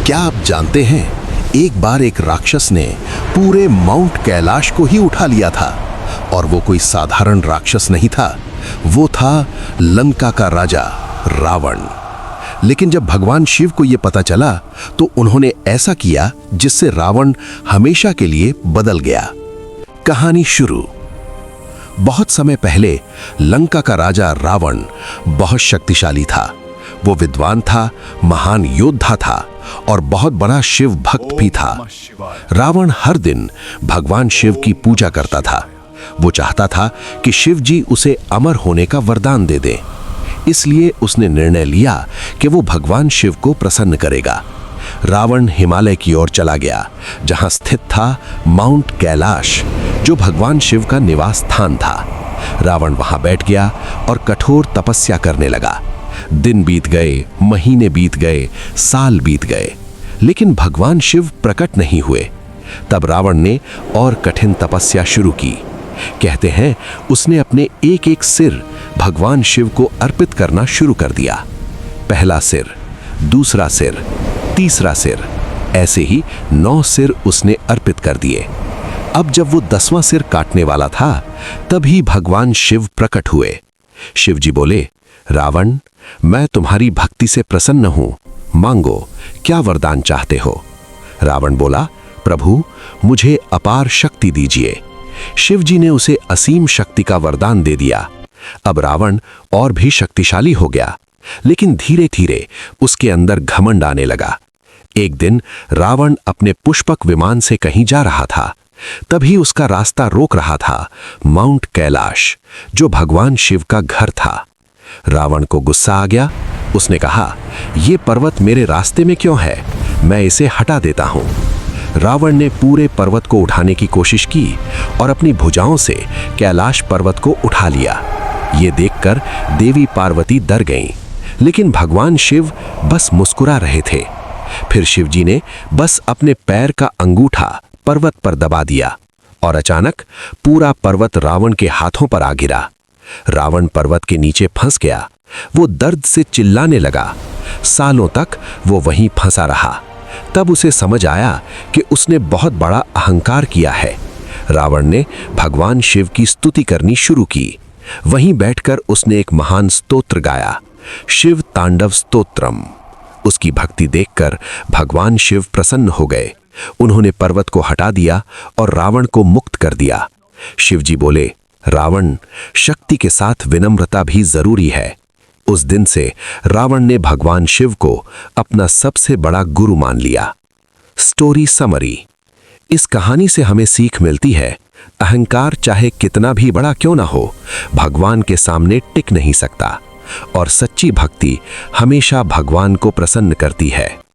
क्या आप जानते हैं, एक बार एक राक्षस ने पूरे माउंट कैलाश को ही उठा लिया था। और वो कोई साधारण राक्षस नहीं था, वो था लंका का राजा रावण। लेकिन जब भगवान शिव को ये पता चला तो उन्होंने ऐसा किया जिससे रावण हमेशा के लिए बदल गया। कहानी शुरू। बहुत समय पहले लंका का राजा रावण बहुत शक्तिशाली था। वो विद्वान था, महान योद्धा था और बहुत बड़ा शिव भक्त भी था। रावण हर दिन भगवान शिव की पूजा करता था। वो चाहता था कि शिव जी उसे अमर होने का वरदान दे दें। इसलिए उसने निर्णय लिया कि वो भगवान शिव को प्रसन्न करेगा। रावण हिमालय की ओर चला गया, जहां स्थित था माउंट कैलाश, जो भगवान शिव का निवास स्थान था। रावण वहां बैठ गया और कठोर तपस्या करने लगा। दिन बीत गए, महीने बीत गए, साल बीत गए, लेकिन भगवान शिव प्रकट नहीं हुए। तब रावण ने और कठिन तपस्या शुरू की। कहते हैं उसने अपने एक एक सिर भगवान शिव को अर्पित करना शुरू कर दिया। पहला सिर, दूसरा सिर, तीसरा सिर, ऐसे ही 9 सिर उसने अर्पित कर दिए। अब जब वो 10वां सिर काटने वाला था, तभी भगवान शिव प्रकट हुए। शिव जी बोले, रावण, मैं तुम्हारी भक्ति से प्रसन्न हूं, मांगो, क्या वरदान चाहते हो? रावण बोला, प्रभु, मुझे अपार शक्ति दीजिए। शिव जी ने उसे असीम शक्ति का वरदान दे दिया। अब रावण और भी शक्तिशाली हो गया, लेकिन धीरे धीरे उसके अंदर घमंड आने लगा। एक दिन रावण अपने पुष्पक विमान से कहीं जा रहा था। तभी उसका रास्ता रोक रहा था माउंट कैलाश, जो भगवान शिव का घर था। रावण को गुस्सा आ गया। उसने कहा, ये पर्वत मेरे रास्ते में क्यों है? मैं इसे हटा देता हूं। रावण ने पूरे पर्वत को उठाने की कोशिश की और अपनी भुजाओं से कैलाश पर्वत को उठा लिया। ये देखकर देवी पार्वती डर गईं, लेकिन भगवान शिव बस मुस्कुरा रहे थे। फिर शिव जी ने बस अपने पैर का अंगूठा पर्वत पर दबा दिया और अचानक पूरा पर्वत रावण के हाथों पर आ गिरा। रावण पर्वत के नीचे फंस गया। वो दर्द से चिल्लाने लगा। सालों तक वो वहीं फंसा रहा। तब उसे समझ आया कि उसने बहुत बड़ा अहंकार किया है। रावण ने भगवान शिव की स्तुति करनी शुरू की। वहीं बैठकर उसने एक महान स्तोत्र गाया, शिव तांडव स्तोत्रम। उसकी भक्ति देखकर भगवान शिव प्रसन्न हो गए। उन्होंने पर्वत को हटा दिया और रावण को मुक्त कर दिया। शिव जी बोले, रावण, शक्ति के साथ विनम्रता भी जरूरी है। उस दिन से रावण ने भगवान शिव को अपना सबसे बड़ा गुरु मान लिया। Story summary. इस कहानी से हमें सीख मिलती है, अहंकार चाहे कितना भी बड़ा क्यों ना हो, भगवान के सामने टिक नहीं सकता और सच्ची भक्ति हमेशा भगवान को प्रसन्न करती है।